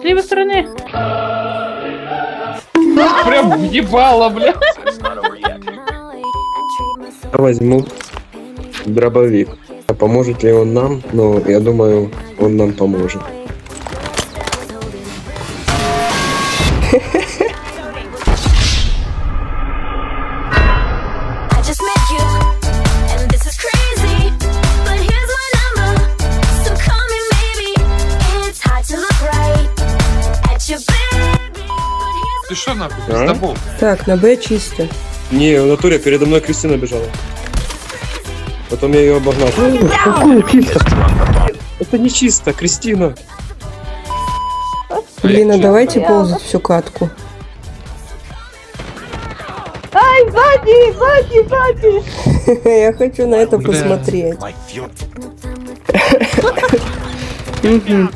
левой стороны. Прям въебало, бля. Я возьму дробовик. А поможет ли он нам? Ну, я думаю, он нам поможет. Ты что нахуй, пиздобол? Так, на Б чисто. Не, в натуре передо мной Кристина бежала. Потом я ее обогнал. Какую чисто? Это не чисто, Кристина. Блин, а давайте ползать всю катку. Ай, сзади! Я хочу на это посмотреть. Мгм.